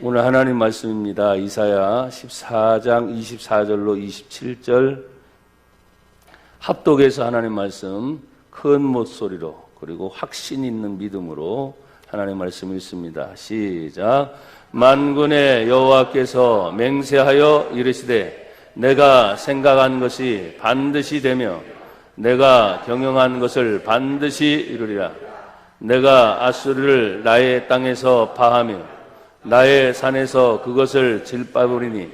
오늘 하나님 말씀입니다. 이사야 14장 24절로 27절 합독해서 하나님 말씀 큰 목소리로 그리고 확신 있는 믿음으로 하나님 말씀 읽습니다. 시작. 만군의 여호와께서 맹세하여 이르시되 내가 생각한 것이 반드시 되며 내가 경영한 것을 반드시 이루리라. 내가 아수르를 나의 땅에서 파하며 나의 산에서 그것을 질밟으리니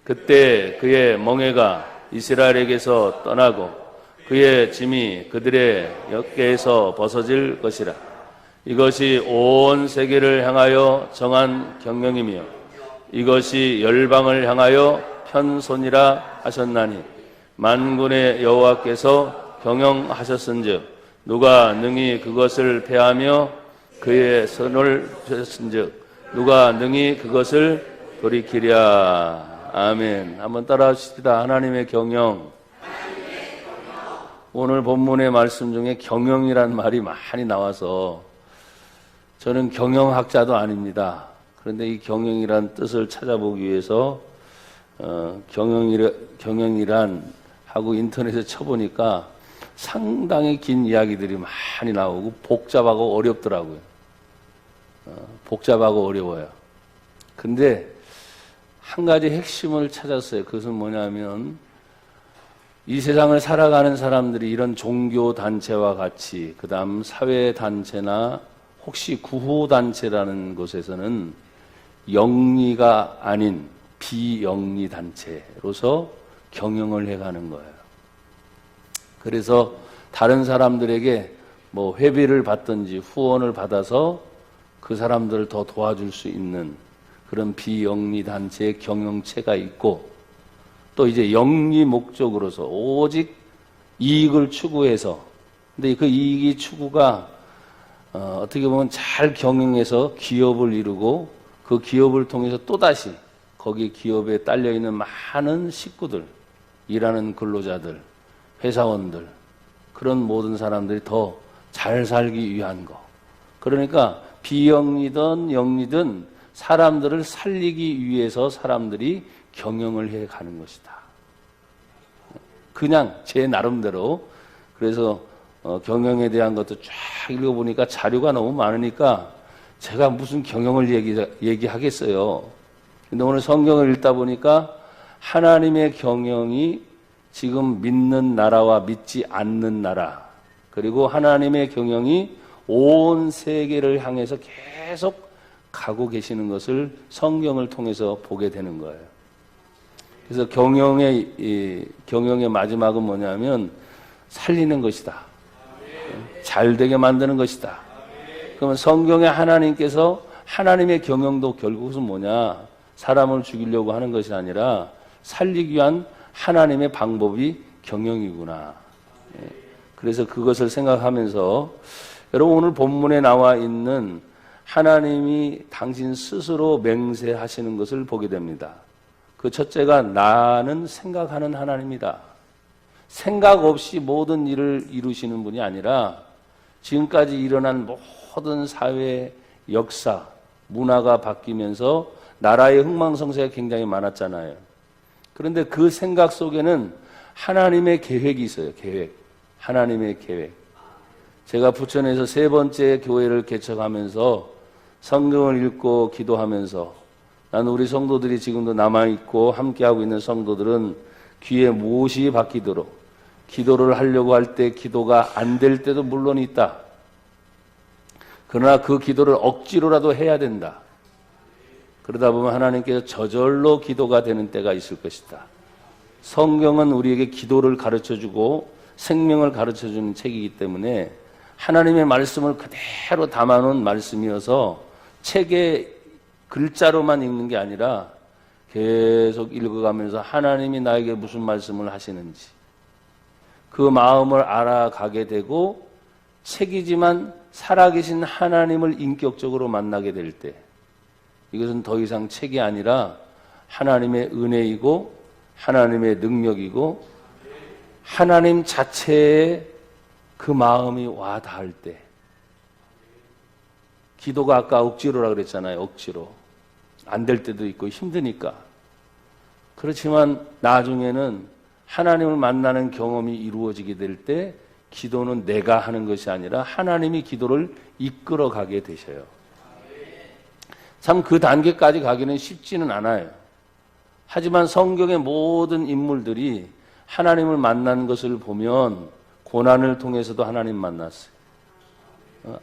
그때 그의 멍에가 이스라엘에게서 떠나고 그의 짐이 그들의 어깨에서 벗어질 것이라. 이것이 온 세계를 향하여 정한 경영이며 이것이 열방을 향하여 편손이라 하셨나니 만군의 여호와께서 경영하셨은즉 누가 능히 그것을 패하며 그의 손을 펴신즉 누가 능히 그것을 돌이키랴. 아멘. 한번 따라 하십시다. 하나님의 경영. 오늘 본문의 말씀 중에 경영이란 말이 많이 나와서 저는 경영학자도 아닙니다. 그런데 이 경영이란 뜻을 찾아보기 위해서 경영이란 하고 인터넷에 쳐보니까 상당히 긴 이야기들이 많이 나오고 복잡하고 어렵더라고요. 복잡하고 어려워요. 근데 한 가지 핵심을 찾았어요. 그것은 뭐냐면 이 세상을 살아가는 사람들이 이런 종교단체와 같이 그 다음 사회단체나 혹시 구호단체라는 곳에서는 영리가 아닌 비영리단체로서 경영을 해가는 거예요. 그래서 다른 사람들에게 뭐 회비를 받든지 후원을 받아서 그 사람들을 더 도와줄 수 있는 그런 비영리단체의 경영체가 있고 또 이제 영리 목적으로서 오직 이익을 추구해서 근데 그 이익이 추구가 어떻게 보면 잘 경영해서 기업을 이루고 그 기업을 통해서 또다시 거기 기업에 딸려있는 많은 식구들, 일하는 근로자들, 회사원들 그런 모든 사람들이 더 잘 살기 위한 거. 그러니까 비영리든 영리든 사람들을 살리기 위해서 사람들이 경영을 해 가는 것이다. 그냥 제 나름대로. 그래서 경영에 대한 것도 쫙 읽어보니까 자료가 너무 많으니까 제가 무슨 경영을 얘기하겠어요. 근데 오늘 성경을 읽다 보니까 하나님의 경영이 지금 믿는 나라와 믿지 않는 나라 그리고 하나님의 경영이 온 세계를 향해서 계속 가고 계시는 것을 성경을 통해서 보게 되는 거예요. 그래서 경영의 마지막은 뭐냐면 살리는 것이다. 잘 되게 만드는 것이다. 그러면 성경에 하나님께서 하나님의 경영도 결국은 뭐냐? 사람을 죽이려고 하는 것이 아니라 살리기 위한 하나님의 방법이 경영이구나. 그래서 그것을 생각하면서 여러분 오늘 본문에 나와 있는 하나님이 당신 스스로 맹세하시는 것을 보게 됩니다. 그 첫째가 나는 생각하는 하나님이다. 생각 없이 모든 일을 이루시는 분이 아니라 지금까지 일어난 모든 사회, 역사, 문화가 바뀌면서 나라의 흥망성쇠가 굉장히 많았잖아요. 그런데 그 생각 속에는 하나님의 계획이 있어요. 계획. 하나님의 계획. 제가 부천에서 3번째 교회를 개척하면서 성경을 읽고 기도하면서 나는 우리 성도들이 지금도 남아있고 함께하고 있는 성도들은 귀에 못이 박히도록 기도를 하려고 할 때 기도가 안 될 때도 물론 있다. 그러나 그 기도를 억지로라도 해야 된다. 그러다 보면 하나님께서 저절로 기도가 되는 때가 있을 것이다. 성경은 우리에게 기도를 가르쳐주고 생명을 가르쳐주는 책이기 때문에 하나님의 말씀을 그대로 담아놓은 말씀이어서 책에 글자로만 읽는 게 아니라 계속 읽어가면서 하나님이 나에게 무슨 말씀을 하시는지 그 마음을 알아가게 되고 책이지만 살아계신 하나님을 인격적으로 만나게 될 때 이것은 더 이상 책이 아니라 하나님의 은혜이고 하나님의 능력이고 하나님 자체의 그 마음이 와 닿을 때 기도가 아까 억지로라 그랬잖아요. 억지로. 안 될 때도 있고 힘드니까. 그렇지만 나중에는 하나님을 만나는 경험이 이루어지게 될 때 기도는 내가 하는 것이 아니라 하나님이 기도를 이끌어 가게 되셔요. 참 그 단계까지 가기는 쉽지는 않아요. 하지만 성경의 모든 인물들이 하나님을 만난 것을 보면 고난을 통해서도 하나님 만났어요.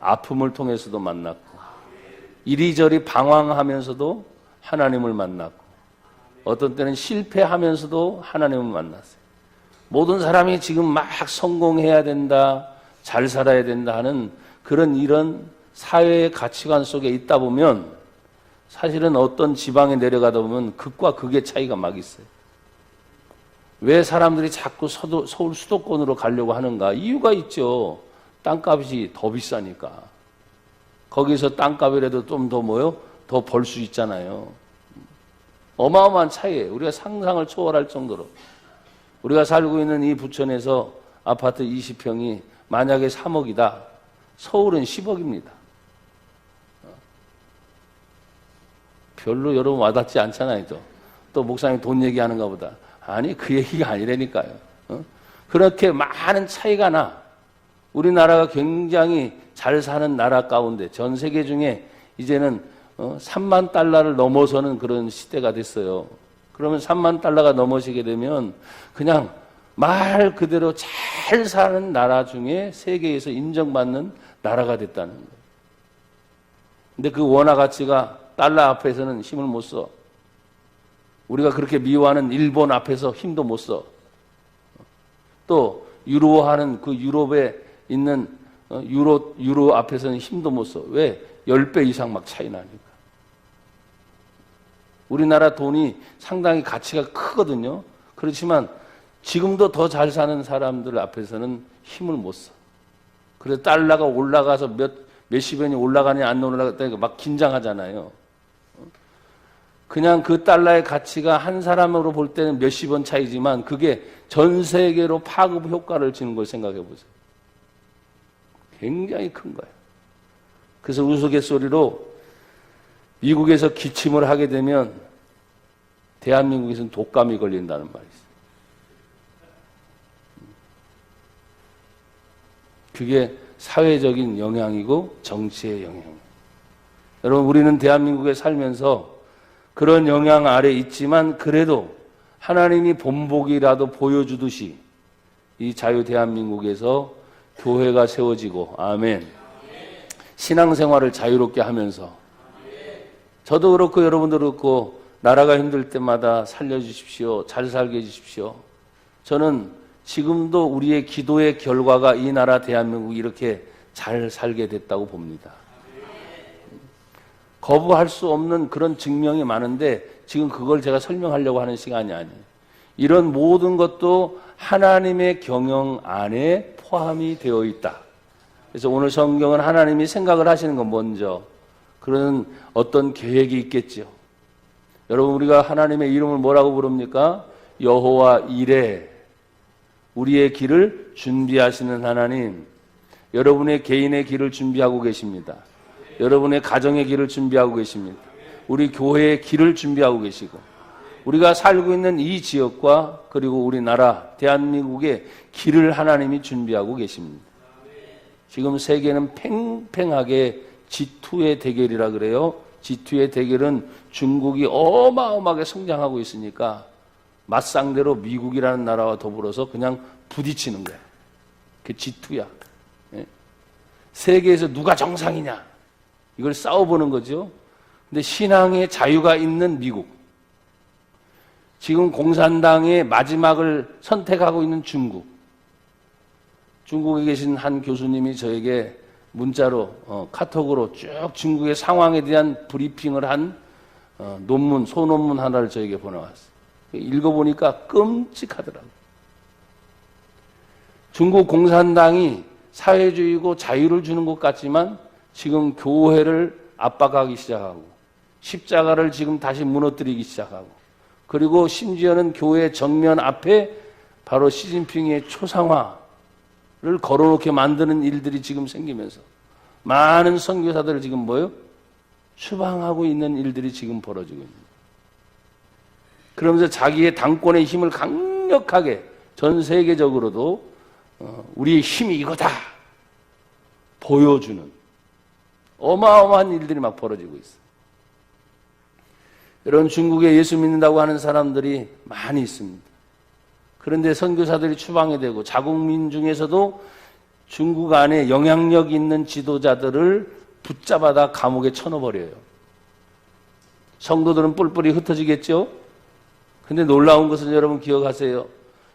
아픔을 통해서도 만났고, 이리저리 방황하면서도 하나님을 만났고, 어떤 때는 실패하면서도 하나님을 만났어요. 모든 사람이 지금 막 성공해야 된다, 잘 살아야 된다 하는 이런 사회의 가치관 속에 있다 보면 사실은 어떤 지방에 내려가다 보면 극과 극의 차이가 막 있어요. 왜 사람들이 자꾸 서울 수도권으로 가려고 하는가? 이유가 있죠. 땅값이 더 비싸니까. 거기서 땅값이라도 좀 더 더 벌 수 있잖아요. 어마어마한 차이예요. 우리가 상상을 초월할 정도로. 우리가 살고 있는 이 부천에서 아파트 20평이 만약에 3억이다. 서울은 10억입니다. 별로 여러분 와닿지 않잖아요. 또 목사님 돈 얘기하는가 보다. 아니, 그 얘기가 아니라니까요. 그렇게 많은 차이가 나. 우리나라가 굉장히 잘 사는 나라 가운데 전 세계 중에 이제는 3만 달러를 넘어서는 그런 시대가 됐어요. 그러면 3만 달러가 넘어지게 되면 그냥 말 그대로 잘 사는 나라 중에 세계에서 인정받는 나라가 됐다는 거예요. 근데 그 원화 가치가 달러 앞에서는 힘을 못 써. 우리가 그렇게 미워하는 일본 앞에서 힘도 못 써. 또 유로화하는 그 유럽에 있는 유로 앞에서는 힘도 못 써. 왜? 10배 이상 막 차이 나니까. 우리나라 돈이 상당히 가치가 크거든요. 그렇지만 지금도 더 잘 사는 사람들 앞에서는 힘을 못 써. 그래서 달러가 올라가서 몇십 원이 올라가냐 안 올라가냐 막 긴장하잖아요. 그냥 그 달러의 가치가 한 사람으로 볼 때는 몇십 원 차이지만 그게 전 세계로 파급 효과를 주는 걸 생각해 보세요. 굉장히 큰 거예요. 그래서 우스갯소리로 미국에서 기침을 하게 되면 대한민국에서는 독감이 걸린다는 말이 있어요. 그게 사회적인 영향이고 정치의 영향이에요. 여러분, 우리는 대한민국에 살면서 그런 영향 아래 있지만 그래도 하나님이 본보기라도 보여주듯이 이 자유 대한민국에서 교회가 세워지고, 아멘. 신앙생활을 자유롭게 하면서 저도 그렇고 여러분도 그렇고 나라가 힘들 때마다 살려주십시오. 잘 살게 해주십시오. 저는 지금도 우리의 기도의 결과가 이 나라 대한민국이 이렇게 잘 살게 됐다고 봅니다. 거부할 수 없는 그런 증명이 많은데 지금 그걸 제가 설명하려고 하는 시간이 아니에요. 이런 모든 것도 하나님의 경영 안에 포함이 되어 있다. 그래서 오늘 성경은 하나님이 생각을 하시는 건 먼저 그런 어떤 계획이 있겠죠. 여러분, 우리가 하나님의 이름을 뭐라고 부릅니까? 여호와 이레. 우리의 길을 준비하시는 하나님. 여러분의 개인의 길을 준비하고 계십니다. 여러분의 가정의 길을 준비하고 계십니다. 우리 교회의 길을 준비하고 계시고, 우리가 살고 있는 이 지역과 그리고 우리나라 대한민국의 길을 하나님이 준비하고 계십니다. 지금 세계는 팽팽하게 G2의 대결이라 그래요. G2의 대결은 중국이 어마어마하게 성장하고 있으니까 맞상대로 미국이라는 나라와 더불어서 그냥 부딪히는 거야. 그게 G2야. 세계에서 누가 정상이냐, 이걸 싸워보는 거죠. 근데 신앙의 자유가 있는 미국, 지금 공산당의 마지막을 선택하고 있는 중국, 중국에 계신 한 교수님이 저에게 문자로 카톡으로 쭉 중국의 상황에 대한 브리핑을 한 논문, 소논문 하나를 저에게 보내왔어요. 읽어보니까 끔찍하더라고요. 중국 공산당이 사회주의고 자유를 주는 것 같지만 지금 교회를 압박하기 시작하고 십자가를 지금 다시 무너뜨리기 시작하고, 그리고 심지어는 교회 정면 앞에 바로 시진핑의 초상화를 걸어놓게 만드는 일들이 지금 생기면서 많은 선교사들을 지금 추방하고 있는 일들이 지금 벌어지고 있습니다. 그러면서 자기의 당권의 힘을 강력하게 전 세계적으로도 우리의 힘이 이거다 보여주는 어마어마한 일들이 막 벌어지고 있어요. 여러분, 중국에 예수 믿는다고 하는 사람들이 많이 있습니다. 그런데 선교사들이 추방이 되고 자국민 중에서도 중국 안에 영향력 있는 지도자들을 붙잡아다 감옥에 쳐넣어버려요. 성도들은 뿔뿔이 흩어지겠죠? 근데 놀라운 것은 여러분 기억하세요.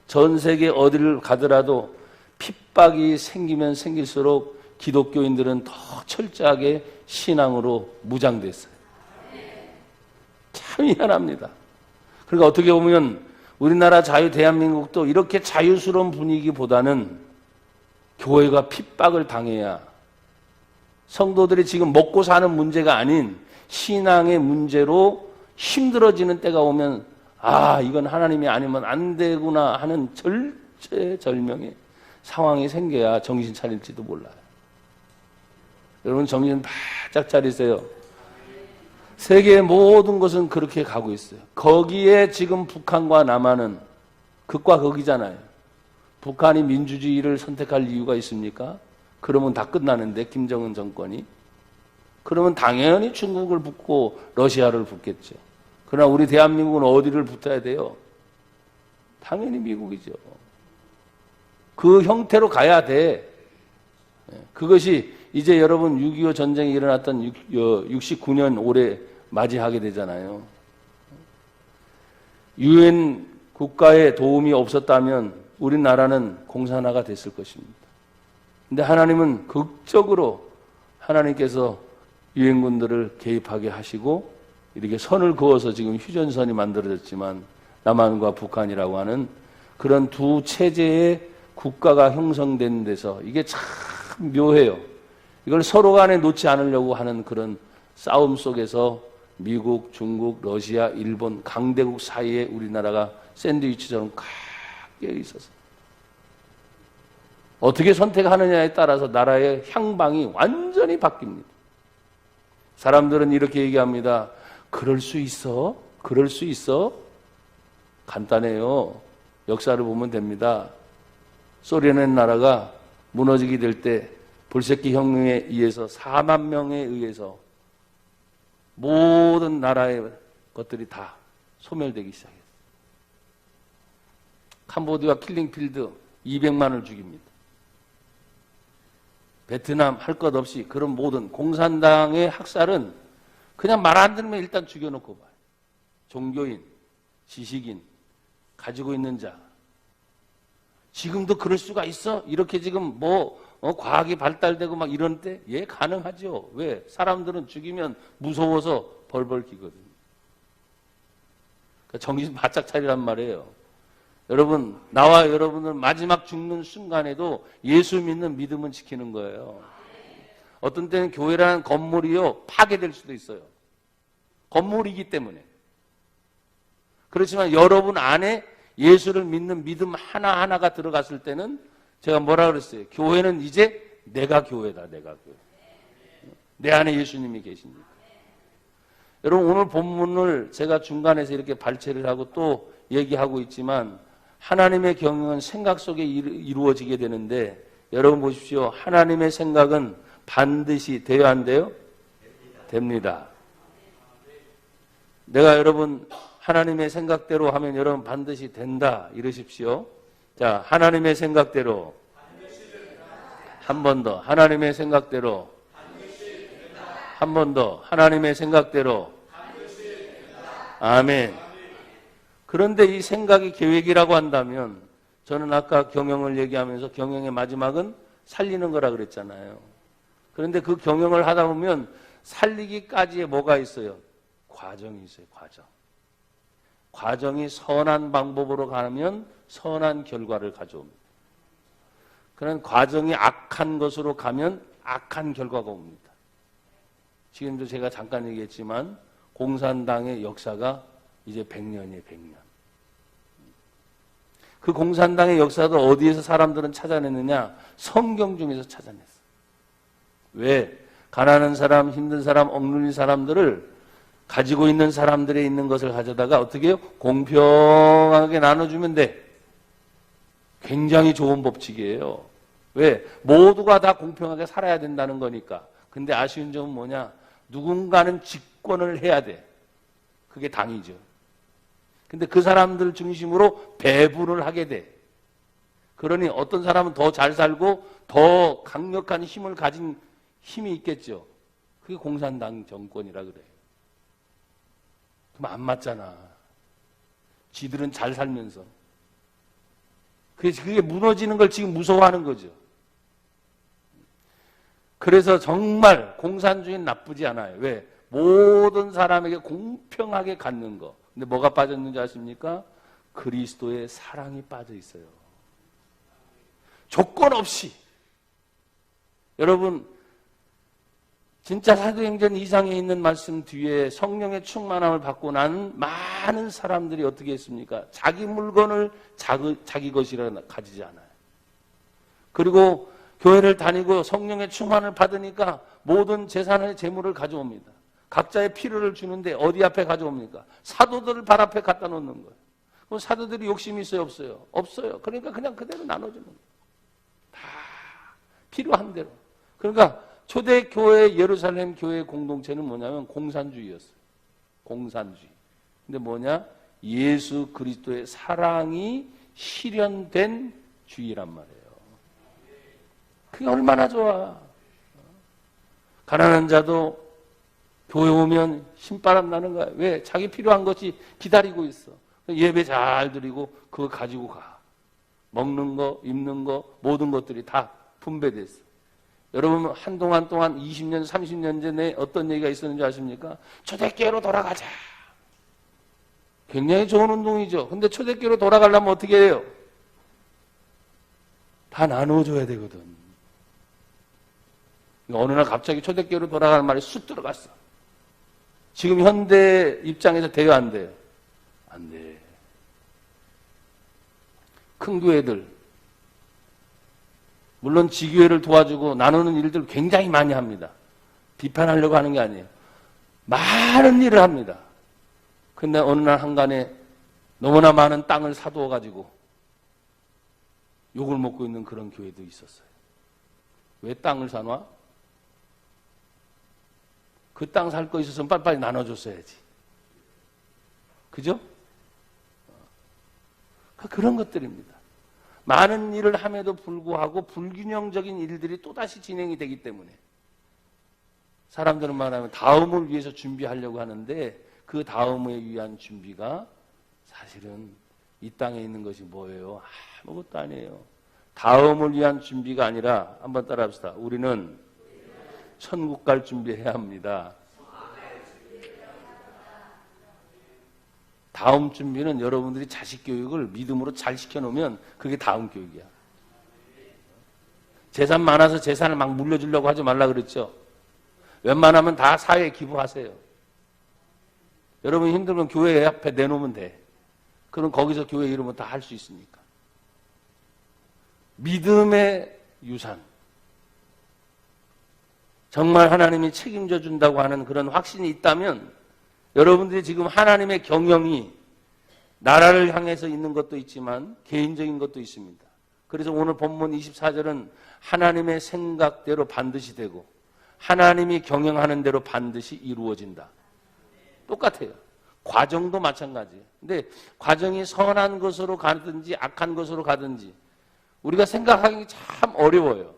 전 세계 어디를 가더라도 핍박이 생기면 생길수록 기독교인들은 더 철저하게 신앙으로 무장됐어요. 참 희한합니다. 그러니까 어떻게 보면 우리나라 대한민국도 이렇게 자유스러운 분위기보다는 교회가 핍박을 당해야 성도들이 지금 먹고 사는 문제가 아닌 신앙의 문제로 힘들어지는 때가 오면 이건 하나님이 아니면 안 되구나 하는 절체절명의 상황이 생겨야 정신 차릴지도 몰라요. 여러분, 정신 바짝 차리세요. 세계의 모든 것은 그렇게 가고 있어요. 거기에 지금 북한과 남한은 극과 극이잖아요. 북한이 민주주의를 선택할 이유가 있습니까? 그러면 다 끝나는데, 김정은 정권이. 그러면 당연히 중국을 붙고 러시아를 붙겠죠. 그러나 우리 대한민국은 어디를 붙어야 돼요? 당연히 미국이죠. 그 형태로 가야 돼. 그것이 이제 여러분 6.25 전쟁이 일어났던 69년 올해 맞이하게 되잖아요. 유엔 국가의 도움이 없었다면 우리나라는 공산화가 됐을 것입니다. 근데 하나님은 극적으로 하나님께서 유엔군들을 개입하게 하시고 이렇게 선을 그어서 지금 휴전선이 만들어졌지만 남한과 북한이라고 하는 그런 두 체제의 국가가 형성된 데서 이게 참 묘해요. 이걸 서로 간에 놓지 않으려고 하는 그런 싸움 속에서 미국, 중국, 러시아, 일본 강대국 사이에 우리나라가 샌드위치처럼 꽉 끼어 있어서 어떻게 선택하느냐에 따라서 나라의 향방이 완전히 바뀝니다. 사람들은 이렇게 얘기합니다. 그럴 수 있어? 그럴 수 있어? 간단해요. 역사를 보면 됩니다. 소련의 나라가 무너지게 될 때 볼셰키 혁명에 의해서 4만 명에 의해서 모든 나라의 것들이 다 소멸되기 시작했어요. 캄보디아 킬링필드 200만을 죽입니다. 베트남 할 것 없이 그런 모든 공산당의 학살은 그냥 말 안 들으면 일단 죽여놓고 봐요. 종교인, 지식인, 가지고 있는 자. 지금도 그럴 수가 있어? 이렇게 지금 과학이 발달되고 막 이런 때? 예, 가능하죠. 왜? 사람들은 죽이면 무서워서 벌벌 기거든요. 그러니까 정신 바짝 차리란 말이에요. 여러분, 나와 여러분은 마지막 죽는 순간에도 예수 믿는 믿음은 지키는 거예요. 어떤 때는 교회라는 건물이요, 파괴될 수도 있어요. 건물이기 때문에. 그렇지만 여러분 안에 예수를 믿는 믿음 하나하나가 들어갔을 때는 제가 뭐라 그랬어요? 교회는 이제 내가 교회다, 내가 교회. 내 안에 예수님이 계십니다. 여러분, 오늘 본문을 제가 중간에서 이렇게 발췌를 하고 또 얘기하고 있지만 하나님의 경영은 생각 속에 이루어지게 되는데 여러분 보십시오. 하나님의 생각은 반드시 돼야 안 돼요? 됩니다. 내가 여러분 하나님의 생각대로 하면 여러분 반드시 된다 이러십시오. 자, 하나님의 생각대로 한 번 더. 하나님의 생각대로 한 번 더. 하나님의 생각대로 아멘. 그런데 이 생각이 계획이라고 한다면 저는 아까 경영을 얘기하면서 경영의 마지막은 살리는 거라 그랬잖아요. 그런데 그 경영을 하다 보면 살리기까지의 뭐가 있어요? 과정이 있어요. 과정. 과정이 선한 방법으로 가면 선한 결과를 가져옵니다. 그런 과정이 악한 것으로 가면 악한 결과가 옵니다. 지금도 제가 잠깐 얘기했지만 공산당의 역사가 이제 100년이에요. 100년. 그 공산당의 역사도 어디에서 사람들은 찾아냈느냐? 성경 중에서 찾아냈어요. 왜? 가난한 사람, 힘든 사람, 억눌린 사람들을 가지고 있는 사람들의 있는 것을 가져다가 어떻게 해요? 공평하게 나눠주면 돼. 굉장히 좋은 법칙이에요. 왜? 모두가 다 공평하게 살아야 된다는 거니까. 근데 아쉬운 점은 뭐냐? 누군가는 집권을 해야 돼. 그게 당이죠. 근데 그 사람들 중심으로 배분을 하게 돼. 그러니 어떤 사람은 더 잘 살고 더 강력한 힘을 가진 힘이 있겠죠. 그게 공산당 정권이라 그래요. 그럼 안 맞잖아. 지들은 잘 살면서. 그게 무너지는 걸 지금 무서워하는 거죠. 그래서 정말 공산주의는 나쁘지 않아요. 왜? 모든 사람에게 공평하게 갖는 거. 근데 뭐가 빠졌는지 아십니까? 그리스도의 사랑이 빠져 있어요. 조건 없이. 여러분, 진짜 사도행전 2장에 있는 말씀 뒤에 성령의 충만함을 받고 난 많은 사람들이 어떻게 했습니까? 자기 물건을 자기 것이라 가지지 않아요. 그리고 교회를 다니고 성령의 충만을 받으니까 모든 재산의 재물을 가져옵니다. 각자의 필요를 주는데 어디 앞에 가져옵니까? 사도들 발 앞에 갖다 놓는 거예요. 그럼 사도들이 욕심이 있어요? 없어요? 없어요. 그러니까 그냥 그대로 나눠주는 거예요. 다 필요한 대로. 그러니까 초대교회 예루살렘 교회의 공동체는 뭐냐면 공산주의였어요. 공산주의. 근데 뭐냐? 예수 그리스도의 사랑이 실현된 주의란 말이에요. 그게 얼마나 좋아. 가난한 자도 교회 오면 신바람 나는 거야. 왜? 자기 필요한 것이 기다리고 있어. 예배 잘 드리고 그거 가지고 가. 먹는 거, 입는 거, 모든 것들이 다 분배됐어. 여러분 한동안 동안 20년, 30년 전에 어떤 얘기가 있었는지 아십니까? 초대교회로 돌아가자. 굉장히 좋은 운동이죠. 근데 초대교회로 돌아가려면 어떻게 해요? 다 나눠줘야 되거든. 어느 날 갑자기 초대교회로 돌아가는 말이 쑥 들어갔어. 지금 현대 입장에서 돼요, 안 돼요? 안 돼. 큰 교회들, 물론 지교회를 도와주고 나누는 일들 굉장히 많이 합니다. 비판하려고 하는 게 아니에요. 많은 일을 합니다. 근데 어느 날 한간에 너무나 많은 땅을 사두어가지고 욕을 먹고 있는 그런 교회도 있었어요. 왜 땅을 사놔? 그 땅 살 거 있었으면 빨리빨리 나눠줬어야지. 그죠? 그런 것들입니다. 많은 일을 함에도 불구하고 불균형적인 일들이 또다시 진행이 되기 때문에 사람들은 말하면 다음을 위해서 준비하려고 하는데 그 다음을 위한 준비가 사실은 이 땅에 있는 것이 뭐예요? 아무것도 아니에요. 다음을 위한 준비가 아니라 한번 따라합시다. 우리는 천국 갈 준비해야 합니다. 다음 준비는 여러분들이 자식 교육을 믿음으로 잘 시켜놓으면 그게 다음 교육이야. 재산 많아서 재산을 막 물려주려고 하지 말라 그랬죠. 웬만하면 다 사회에 기부하세요. 여러분 힘들면 교회 앞에 내놓으면 돼. 그럼 거기서 교회 이름은 다 할 수 있으니까. 믿음의 유산. 정말 하나님이 책임져 준다고 하는 그런 확신이 있다면 여러분들이 지금 하나님의 경영이 나라를 향해서 있는 것도 있지만 개인적인 것도 있습니다. 그래서 오늘 본문 24절은 하나님의 생각대로 반드시 되고 하나님이 경영하는 대로 반드시 이루어진다. 똑같아요. 과정도 마찬가지예요. 근데 과정이 선한 것으로 가든지 악한 것으로 가든지 우리가 생각하기 참 어려워요.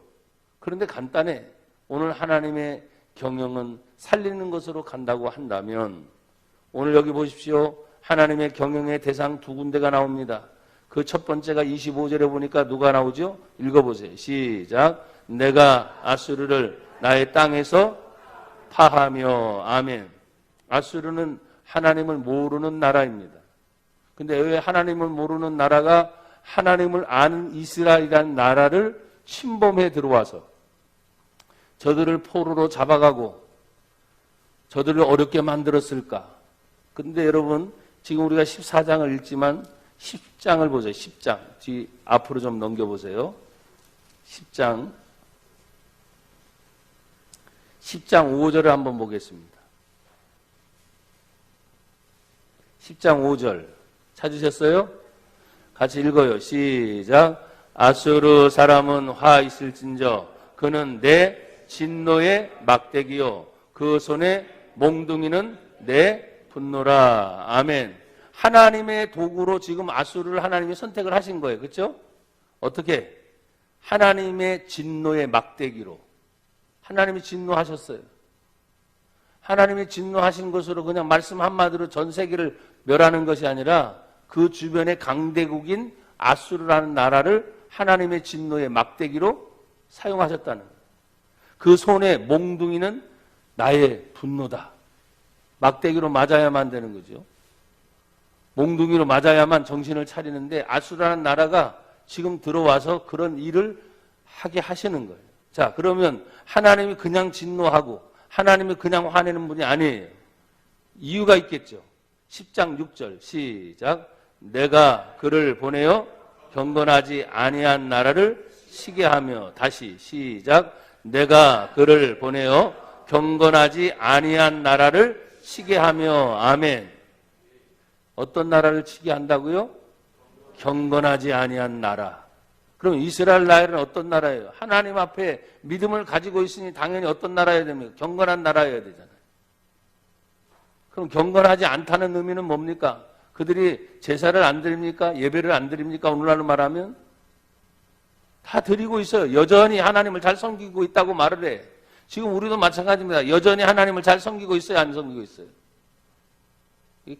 그런데 간단해. 오늘 하나님의 경영은 살리는 것으로 간다고 한다면 오늘 여기 보십시오. 하나님의 경영의 대상 두 군데가 나옵니다. 그 첫 번째가 25절에 보니까 누가 나오죠? 읽어보세요. 시작. 내가 아수르를 나의 땅에서 파하며. 아멘. 아수르는 하나님을 모르는 나라입니다. 근데 왜 하나님을 모르는 나라가 하나님을 아는 이스라엘이라는 나라를 침범해 들어와서 저들을 포로로 잡아가고 저들을 어렵게 만들었을까? 근데 여러분 지금 우리가 14장을 읽지만 10장을 보세요. 10장. 뒤 앞으로 좀 넘겨보세요. 10장 10장 5절을 한번 보겠습니다. 10장 5절 찾으셨어요? 같이 읽어요. 시작. 아수르 사람은 화 있을진저 그는 내 진노의 막대기요 그 손에 몽둥이는 내 분노라. 아멘. 하나님의 도구로 지금 아수르를 하나님이 선택을 하신 거예요. 그렇죠? 어떻게? 하나님의 진노의 막대기로. 하나님이 진노하셨어요. 하나님이 진노하신 것으로 그냥 말씀 한마디로 전 세계를 멸하는 것이 아니라 그 주변의 강대국인 아수르라는 나라를 하나님의 진노의 막대기로 사용하셨다는 거예요. 그 손에 몽둥이는 나의 분노다. 막대기로 맞아야만 되는 거죠. 몽둥이로 맞아야만 정신을 차리는데 아수르라는 나라가 지금 들어와서 그런 일을 하게 하시는 거예요. 자, 그러면 하나님이 그냥 진노하고 하나님이 그냥 화내는 분이 아니에요. 이유가 있겠죠. 10장 6절 시작. 내가 그를 보내어 경건하지 아니한 나라를 시게 하며. 다시 시작. 내가 그를 보내어 경건하지 아니한 나라를 시게 하며. 아멘. 어떤 나라를 시게 한다고요? 경건하지 아니한 나라. 그럼 이스라엘 나라는 어떤 나라예요? 하나님 앞에 믿음을 가지고 있으니 당연히 어떤 나라여야 됩니까? 경건한 나라여야 되잖아요. 그럼 경건하지 않다는 의미는 뭡니까? 그들이 제사를 안 드립니까? 예배를 안 드립니까? 오늘날로 말하면 다 드리고 있어요. 여전히 하나님을 잘 섬기고 있다고 말을 해. 지금 우리도 마찬가지입니다. 여전히 하나님을 잘 섬기고 있어요? 안 섬기고 있어요?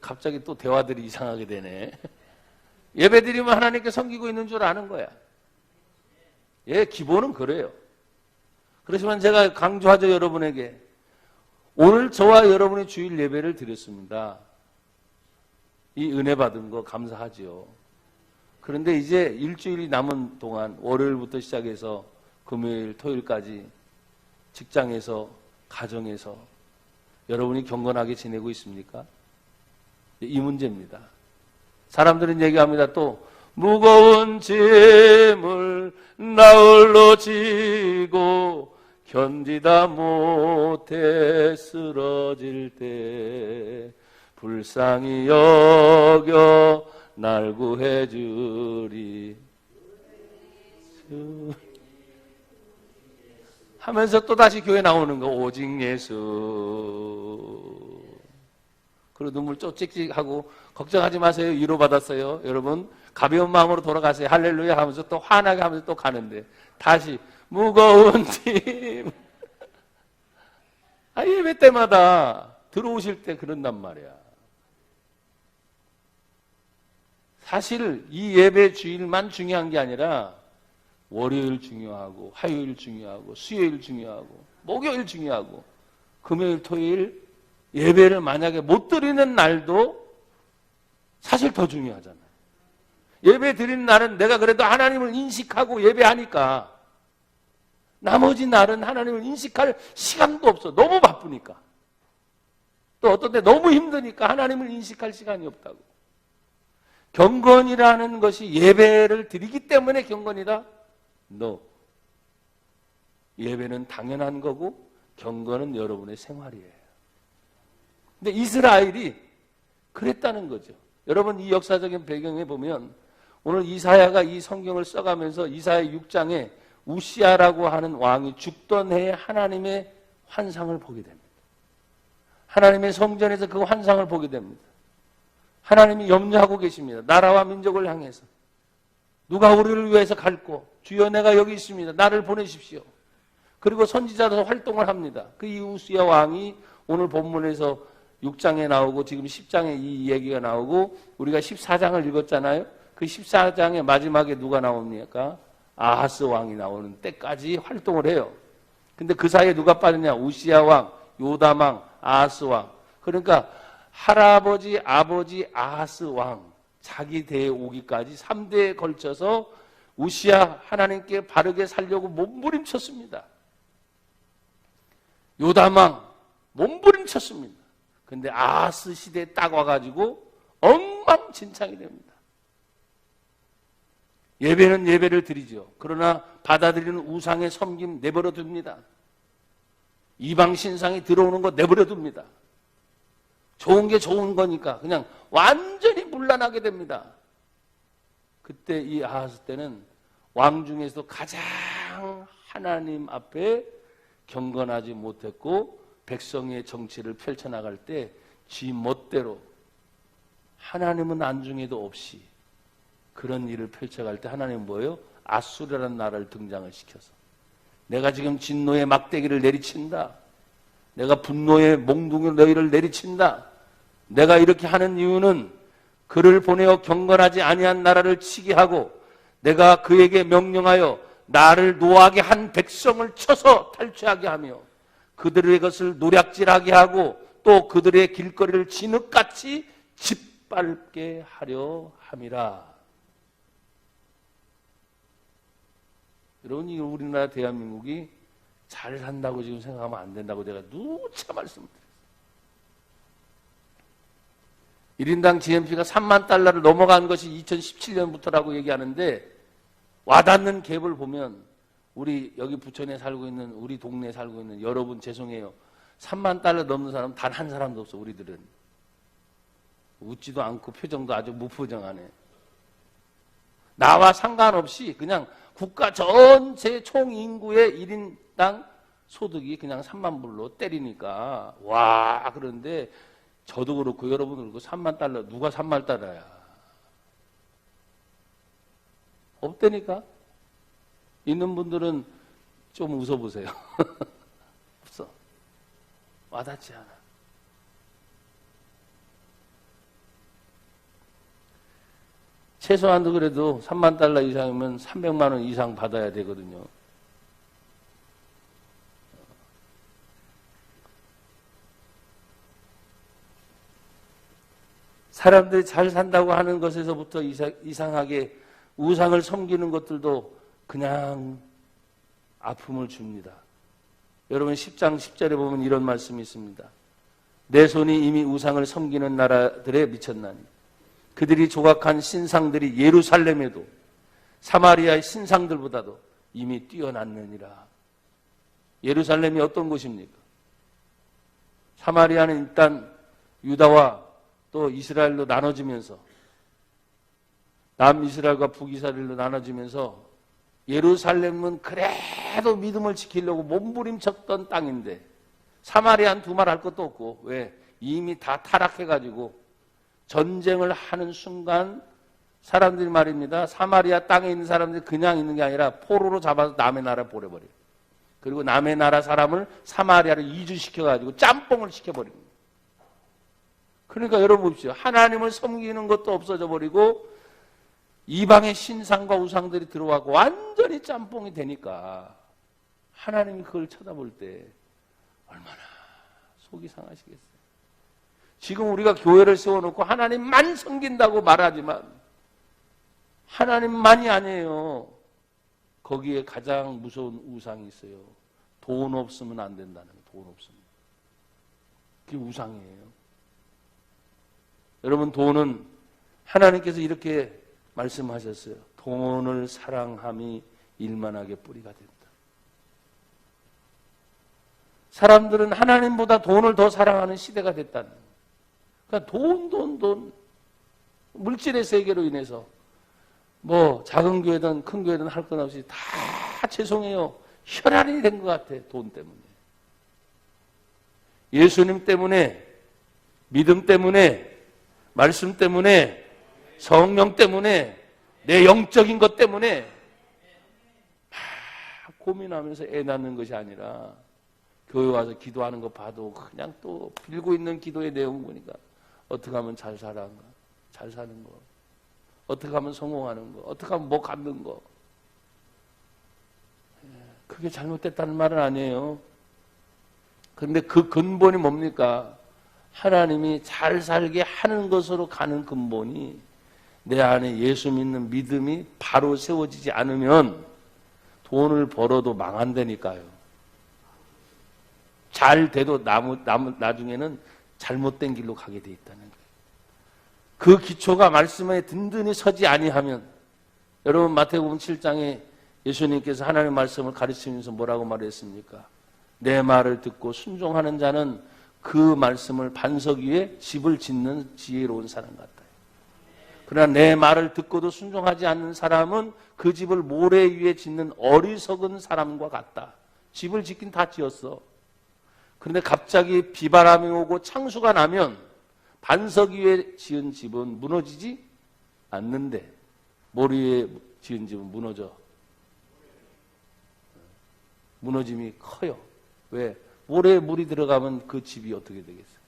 갑자기 또 대화들이 이상하게 되네. 예배 드리면 하나님께 섬기고 있는 줄 아는 거야. 예, 기본은 그래요. 그렇지만 제가 강조하죠, 여러분에게. 오늘 저와 여러분이 주일 예배를 드렸습니다. 이 은혜 받은 거 감사하죠. 그런데 이제 일주일이 남은 동안 월요일부터 시작해서 금요일, 토요일까지 직장에서, 가정에서 여러분이 경건하게 지내고 있습니까? 이 문제입니다. 사람들은 얘기합니다. 또 무거운 짐을 나홀로 지고 견디다 못해 쓰러질 때 불쌍히 여겨 날 구해주리 하면서 또다시 교회 나오는 거. 오직 예수. 그리고 눈물 쪽찍찍하고 걱정하지 마세요. 위로받았어요. 여러분 가벼운 마음으로 돌아가세요. 할렐루야 하면서 또 환하게 하면서 또 가는데 다시 무거운 짐. 예배 때마다 들어오실 때 그런단 말이야. 사실 이 예배 주일만 중요한 게 아니라 월요일 중요하고 화요일 중요하고 수요일 중요하고 목요일 중요하고 금요일 토요일 예배를 만약에 못 드리는 날도 사실 더 중요하잖아요. 예배 드리는 날은 내가 그래도 하나님을 인식하고 예배하니까 나머지 날은 하나님을 인식할 시간도 없어. 너무 바쁘니까. 또 어떤 때 너무 힘드니까 하나님을 인식할 시간이 없다고. 경건이라는 것이 예배를 드리기 때문에 경건이다? No. 예배는 당연한 거고 경건은 여러분의 생활이에요. 근데 이스라엘이 그랬다는 거죠. 여러분 이 역사적인 배경에 보면 오늘 이사야가 이 성경을 써가면서 이사야 6장에 우시아라고 하는 왕이 죽던 해에 하나님의 환상을 보게 됩니다. 하나님의 성전에서 그 환상을 보게 됩니다. 하나님이 염려하고 계십니다. 나라와 민족을 향해서. 누가 우리를 위해서 갈고 주여 내가 여기 있습니다. 나를 보내십시오. 그리고 선지자로서 활동을 합니다. 그 우시아 왕이 오늘 본문에서 6장에 나오고 지금 10장에 이 얘기가 나오고 우리가 14장을 읽었잖아요. 그 14장의 마지막에 누가 나옵니까? 아하스 왕이 나오는 때까지 활동을 해요. 근데 그 사이에 누가 빠졌냐? 우시아 왕, 요담 왕, 아하스 왕. 그러니까 할아버지, 아버지 아하스 왕 자기 대에 오기까지 3대에 걸쳐서 우시아 하나님께 바르게 살려고 몸부림쳤습니다. 요담 왕 몸부림쳤습니다. 근데 아하스 시대에 딱 와가지고 엉망진창이 됩니다. 예배는 예배를 드리죠. 그러나 받아들이는 우상의 섬김 내버려 둡니다. 이방 신상이 들어오는 거 내버려 둡니다. 좋은 게 좋은 거니까 그냥 완전히 물러나게 됩니다. 그때 이 아하스 때는 왕 중에서도 가장 하나님 앞에 경건하지 못했고 백성의 정치를 펼쳐나갈 때 지 멋대로 하나님은 안중에도 없이 그런 일을 펼쳐갈 때 하나님은 뭐예요? 아수르라는 나라를 등장을 시켜서 내가 지금 진노의 막대기를 내리친다. 내가 분노의 몽둥이로 너희를 내리친다. 내가 이렇게 하는 이유는 그를 보내어 경건하지 아니한 나라를 치게 하고 내가 그에게 명령하여 나를 노하게 한 백성을 쳐서 탈취하게 하며 그들의 것을 노략질하게 하고 또 그들의 길거리를 진흙같이 짓밟게 하려 함이라. 여러분, 이 우리나라 대한민국이 잘 산다고 지금 생각하면 안 된다고 제가 누차 말씀드렸어요. 1인당 GNP가 3만 달러를 넘어간 것이 2017년부터라고 얘기하는데 와닿는 갭을 보면 우리 여기 부천에 살고 있는 우리 동네에 살고 있는 여러분 죄송해요. 3만 달러 넘는 사람 단 한 사람도 없어. 우리들은 웃지도 않고 표정도 아주 무표정하네. 나와 상관없이 그냥 국가 전체 총 인구의 1인당 소득이 그냥 3만 불로 때리니까 와 그런데 저도 그렇고 여러분도 그렇고 3만 달러 누가 3만 달러야. 없다니까. 있는 분들은 좀 웃어보세요. 없어. 와닿지 않아. 최소한도 그래도 3만 달러 이상이면 300만 원 이상 받아야 되거든요. 사람들이 잘 산다고 하는 것에서부터 이상하게 우상을 섬기는 것들도 그냥 아픔을 줍니다. 여러분 10장 10절에 보면 이런 말씀이 있습니다. 내 손이 이미 우상을 섬기는 나라들에 미쳤나니 그들이 조각한 신상들이 예루살렘에도 사마리아의 신상들보다도 이미 뛰어났느니라. 예루살렘이 어떤 곳입니까? 사마리아는 일단 유다와 또 이스라엘로 나눠지면서 남이스라엘과 북이스라엘로 나눠지면서 예루살렘은 그래도 믿음을 지키려고 몸부림쳤던 땅인데 사마리아는 두말할 것도 없고 왜? 이미 다 타락해가지고 전쟁을 하는 순간 사람들이 말입니다. 사마리아 땅에 있는 사람들이 그냥 있는 게 아니라 포로로 잡아서 남의 나라에 보내버려요. 그리고 남의 나라 사람을 사마리아로 이주시켜가지고 짬뽕을 시켜버립니다. 그러니까 여러분 보십시오. 하나님을 섬기는 것도 없어져 버리고 이방의 신상과 우상들이 들어와고 완전히 짬뽕이 되니까 하나님이 그걸 쳐다볼 때 얼마나 속이 상하시겠어요. 지금 우리가 교회를 세워놓고 하나님만 섬긴다고 말하지만 하나님만이 아니에요. 거기에 가장 무서운 우상이 있어요. 돈 없으면 안 된다는 거예요. 돈 없으면. 그게 우상이에요. 여러분 돈은 하나님께서 이렇게 말씀하셨어요. 돈을 사랑함이 일만하게 뿌리가 된다. 사람들은 하나님보다 돈을 더 사랑하는 시대가 됐다는 거예요. 그러니까 돈. 물질의 세계로 인해서 뭐 작은 교회든 큰 교회든 할 것 없이 다 죄송해요. 혈안이 된 것 같아. 돈 때문에. 예수님 때문에, 믿음 때문에, 말씀 때문에, 성령 때문에, 내 영적인 것 때문에 막 고민하면서 애 낳는 것이 아니라 교회 와서 기도하는 거 봐도 그냥 또 빌고 있는 기도의 내용 보니까 어떻게 하면 잘 살아가, 잘 사는 거, 어떻게 하면 성공하는 거, 어떻게 하면 뭐 갖는 거. 그게 잘못됐다는 말은 아니에요. 그런데 그 근본이 뭡니까? 하나님이 잘 살게 하는 것으로 가는 근본이 내 안에 예수 믿는 믿음이 바로 세워지지 않으면 돈을 벌어도 망한다니까요. 잘 돼도 나중에는 잘못된 길로 가게 돼 있다는 거예요. 그 기초가 말씀에 든든히 서지 아니하면 여러분 마태복음 7장에 예수님께서 하나님의 말씀을 가르치면서 뭐라고 말했습니까? 내 말을 듣고 순종하는 자는 그 말씀을 반석 위에 집을 짓는 지혜로운 사람 같다. 그러나 내 말을 듣고도 순종하지 않는 사람은 그 집을 모래 위에 짓는 어리석은 사람과 같다. 집을 짓긴 다 지었어. 그런데 갑자기 비바람이 오고 창수가 나면 반석 위에 지은 집은 무너지지 않는데 모래 위에 지은 집은 무너짐이 커요. 왜? 모래에 물이 들어가면 그 집이 어떻게 되겠어요?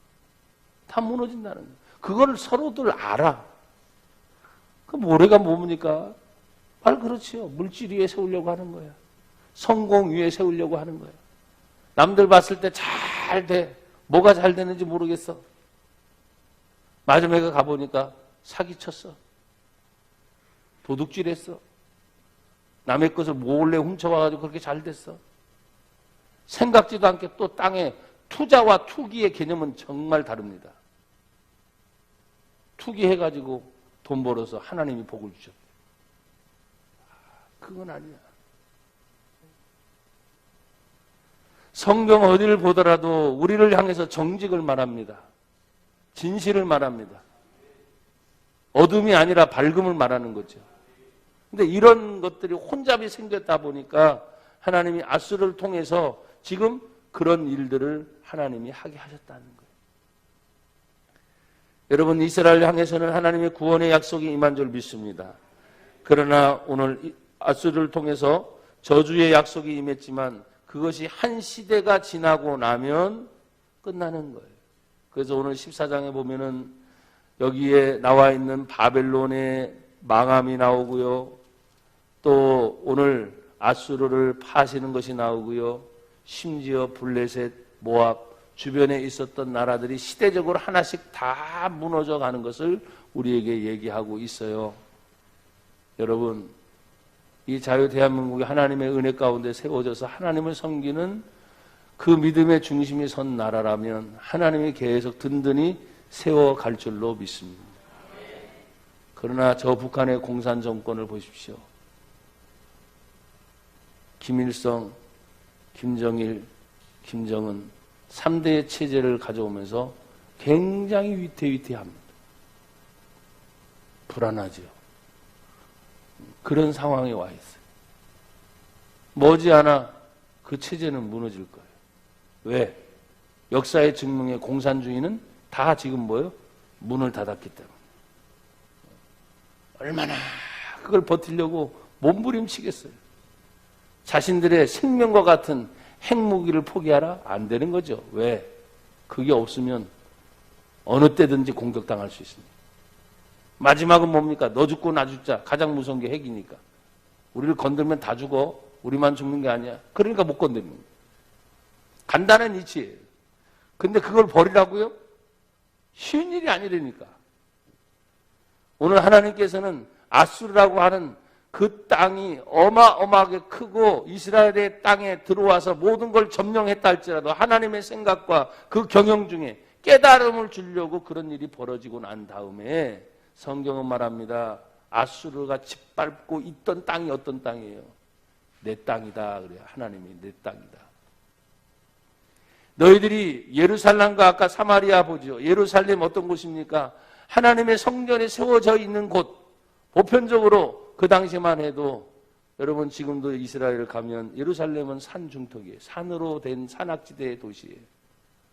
다 무너진다는 거예요. 그걸 서로들 알아. 그 모래가 뭡니까? 말 그렇지요. 물질 위에 세우려고 하는 거야. 성공 위에 세우려고 하는 거야. 남들 봤을 때 잘 돼. 뭐가 잘 되는지 모르겠어. 마지막에 가보니까 사기쳤어. 도둑질했어. 남의 것을 몰래 훔쳐와가지고 그렇게 잘 됐어. 생각지도 않게 또 땅에 투자와 투기의 개념은 정말 다릅니다. 투기해가지고 돈 벌어서 하나님이 복을 주셨대. 그건 아니야. 성경 어디를 보더라도 우리를 향해서 정직을 말합니다. 진실을 말합니다. 어둠이 아니라 밝음을 말하는 거죠. 근데 이런 것들이 혼잡이 생겼다 보니까 하나님이 아수르를 통해서 지금 그런 일들을 하나님이 하게 하셨다는 거예요. 여러분, 이스라엘 향해서는 하나님의 구원의 약속이 임한 줄 믿습니다. 그러나 오늘 아수르를 통해서 저주의 약속이 임했지만 그것이 한 시대가 지나고 나면 끝나는 거예요. 그래서 오늘 14장에 보면은 여기에 나와 있는 바벨론의 망함이 나오고요. 또 오늘 아수르를 파시는 것이 나오고요. 심지어 블레셋, 모압 주변에 있었던 나라들이 시대적으로 하나씩 다 무너져 가는 것을 우리에게 얘기하고 있어요. 여러분, 이 자유 대한민국이 하나님의 은혜 가운데 세워져서 하나님을 섬기는 그 믿음의 중심이 선 나라라면 하나님이 계속 든든히 세워갈 줄로 믿습니다. 그러나 저 북한의 공산 정권을 보십시오. 김일성, 김정일, 김정은 3대의 체제를 가져오면서 굉장히 위태위태합니다. 불안하죠. 그런 상황에 와 있어요. 머지않아 그 체제는 무너질 거예요. 왜? 역사의 증명에 공산주의는 다 지금 뭐예요? 문을 닫았기 때문에. 얼마나 그걸 버티려고 몸부림치겠어요. 자신들의 생명과 같은 핵무기를 포기하라? 안 되는 거죠. 왜? 그게 없으면 어느 때든지 공격당할 수 있습니다. 마지막은 뭡니까? 너 죽고 나 죽자. 가장 무서운 게 핵이니까. 우리를 건들면 다 죽어. 우리만 죽는 게 아니야. 그러니까 못 건드리는 거예요. 간단한 이치예요. 근데 그걸 버리라고요? 쉬운 일이 아니라니까. 오늘 하나님께서는 아수르라고 하는 그 땅이 어마어마하게 크고 이스라엘의 땅에 들어와서 모든 걸 점령했다 할지라도 하나님의 생각과 그 경영 중에 깨달음을 주려고 그런 일이 벌어지고 난 다음에 성경은 말합니다. 아수르가 짓밟고 있던 땅이 어떤 땅이에요? 내 땅이다. 그래요. 하나님이 내 땅이다. 너희들이 예루살렘과 아까 사마리아 보죠. 예루살렘 어떤 곳입니까? 하나님의 성전에 세워져 있는 곳. 보편적으로 그 당시만 해도 여러분 지금도 이스라엘을 가면 예루살렘은 산 중턱이에요. 산으로 된 산악지대의 도시예요.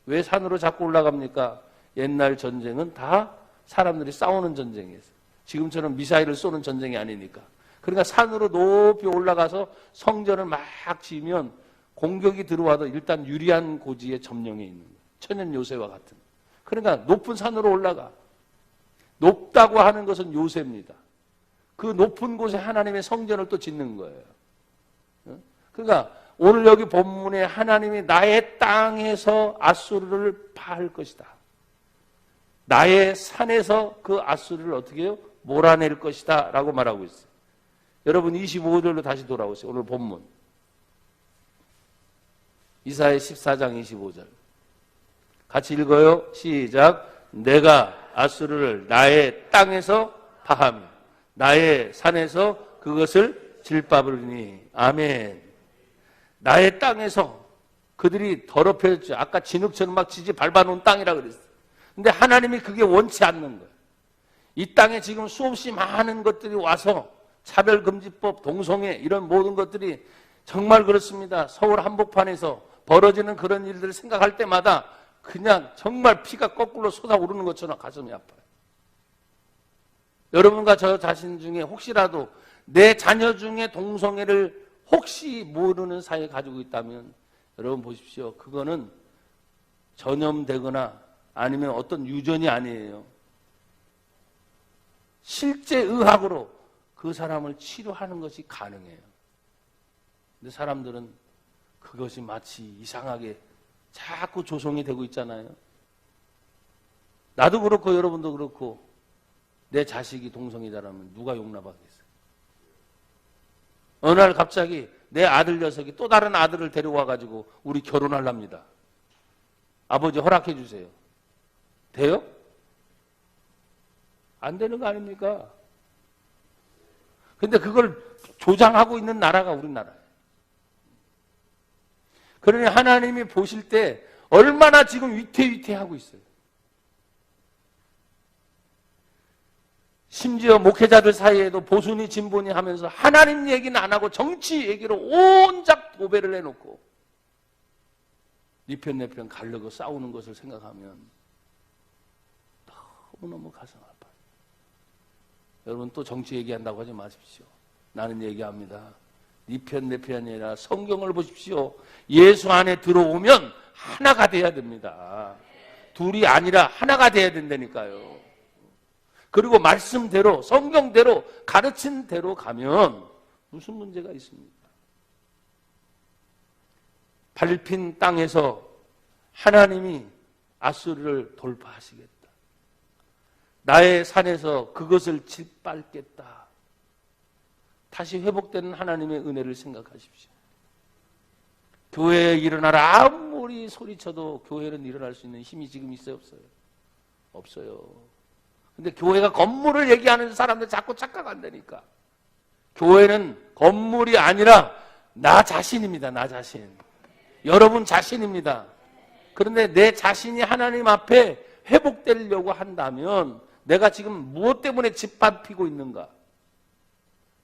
왜 산으로 자꾸 올라갑니까? 옛날 전쟁은 다 사람들이 싸우는 전쟁이었어요. 지금처럼 미사일을 쏘는 전쟁이 아니니까. 그러니까 산으로 높이 올라가서 성전을 막 지으면 공격이 들어와도 일단 유리한 고지에 점령해 있는 거예요. 천연 요새와 같은. 그러니까 높은 산으로 올라가. 높다고 하는 것은 요새입니다. 그 높은 곳에 하나님의 성전을 또 짓는 거예요. 그러니까 오늘 여기 본문에 하나님이 나의 땅에서 아수르를 파할 것이다. 나의 산에서 그 아수르를 어떻게 해요? 몰아낼 것이다 라고 말하고 있어요. 여러분 25절로 다시 돌아오세요. 오늘 본문 이사야 14장 25절 같이 읽어요. 시작. 내가 아수르를 나의 땅에서 파하며 나의 산에서 그것을 질밟으리니. 아멘. 나의 땅에서 그들이 더럽혀졌죠. 아까 진흙처럼 막 지지 밟아놓은 땅이라 그랬어요. 근데 하나님이 그게 원치 않는 거예요. 이 땅에 지금 수없이 많은 것들이 와서 차별금지법, 동성애 이런 모든 것들이 정말 그렇습니다. 서울 한복판에서 벌어지는 그런 일들을 생각할 때마다 그냥 정말 피가 거꾸로 솟아오르는 것처럼 가슴이 아파요. 여러분과 저 자신 중에 혹시라도 내 자녀 중에 동성애를 혹시 모르는 사이에 가지고 있다면 여러분 보십시오. 그거는 전염되거나 아니면 어떤 유전이 아니에요. 실제 의학으로 그 사람을 치료하는 것이 가능해요. 근데 사람들은 그것이 마치 이상하게 자꾸 조성이 되고 있잖아요. 나도 그렇고 여러분도 그렇고 내 자식이 동성애자라면 누가 용납하겠어요? 어느 날 갑자기 내 아들 녀석이 또 다른 아들을 데려와가지고 우리 결혼하랍니다. 아버지 허락해 주세요. 돼요? 안 되는 거 아닙니까? 근데 그걸 조장하고 있는 나라가 우리나라예요. 그러니 하나님이 보실 때 얼마나 지금 위태위태하고 있어요. 심지어 목회자들 사이에도 보수니 진보니 하면서 하나님 얘기는 안 하고 정치 얘기로 온갖 도배를 해놓고 네 편 내 편 가르고 싸우는 것을 생각하면 너무너무 가슴 아파요. 여러분 또 정치 얘기한다고 하지 마십시오. 나는 얘기합니다. 네 편 내 편이 아니라 성경을 보십시오. 예수 안에 들어오면 하나가 돼야 됩니다. 둘이 아니라 하나가 돼야 된다니까요. 그리고 말씀대로 성경대로 가르친 대로 가면 무슨 문제가 있습니까? 밟힌 땅에서 하나님이 아수르를 돌파하시겠다. 나의 산에서 그것을 짓밟겠다. 다시 회복되는 하나님의 은혜를 생각하십시오. 교회에 일어나라 아무리 소리쳐도 교회는 일어날 수 있는 힘이 지금 있어요? 없어요? 없어요. 근데 교회가 건물을 얘기하는 사람들 자꾸 착각한다니까. 교회는 건물이 아니라 나 자신입니다. 나 자신. 여러분 자신입니다. 그런데 내 자신이 하나님 앞에 회복되려고 한다면 내가 지금 무엇 때문에 짓밟히고 있는가?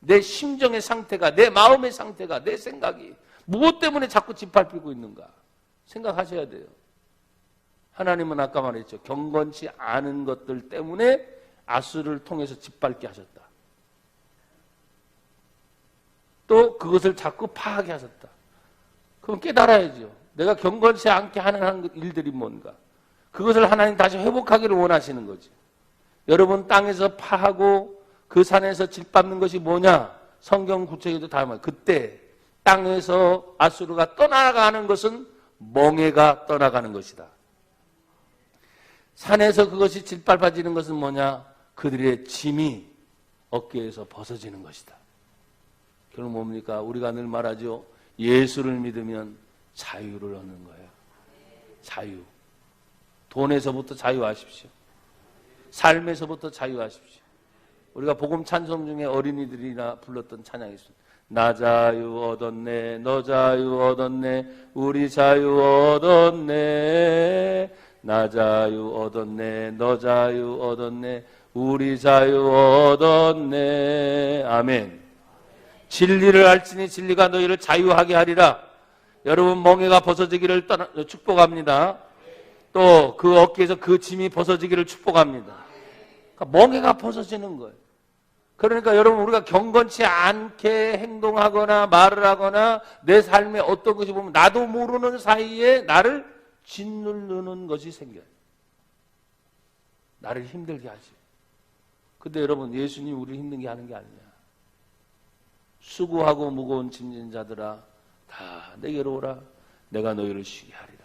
내 심정의 상태가, 내 마음의 상태가, 내 생각이 무엇 때문에 자꾸 짓밟히고 있는가? 생각하셔야 돼요. 하나님은 아까 말했죠. 경건치 않은 것들 때문에 아수르를 통해서 짓밟게 하셨다. 또 그것을 자꾸 파하게 하셨다. 그럼 깨달아야죠. 내가 경건치 않게 하는 일들이 뭔가. 그것을 하나님 다시 회복하기를 원하시는 거지. 여러분 땅에서 파하고 그 산에서 짓밟는 것이 뭐냐? 성경 구체적으로 다 말해요. 그때 땅에서 아수르가 떠나가는 것은 멍에가 떠나가는 것이다. 산에서 그것이 짓밟아지는 것은 뭐냐? 그들의 짐이 어깨에서 벗어지는 것이다. 결국 뭡니까? 우리가 늘 말하죠. 예수를 믿으면 자유를 얻는 거예요. 자유. 돈에서부터 자유하십시오. 삶에서부터 자유하십시오. 우리가 복음 찬송 중에 어린이들이나 불렀던 찬양이 있습니다. 나 자유 얻었네, 너 자유 얻었네, 우리 자유 얻었네. 나 자유 얻었네, 너 자유 얻었네, 우리 자유 얻었네. 아멘. 진리를 알지니 진리가 너희를 자유하게 하리라. 여러분 멍에가 벗어지기를 축복합니다. 또 그 어깨에서 그 짐이 벗어지기를 축복합니다. 그러니까 멍에가 벗어지는 거예요. 그러니까 여러분 우리가 경건치 않게 행동하거나 말을 하거나 내 삶에 어떤 것이 보면 나도 모르는 사이에 나를 짓누르는 것이 생겨요. 나를 힘들게 하지. 근데 여러분 예수님 우리를 힘들게 하는 게 아니냐. 수고하고 무거운 짐진 자들아 다 내게로 오라. 내가 너희를 쉬게 하리라.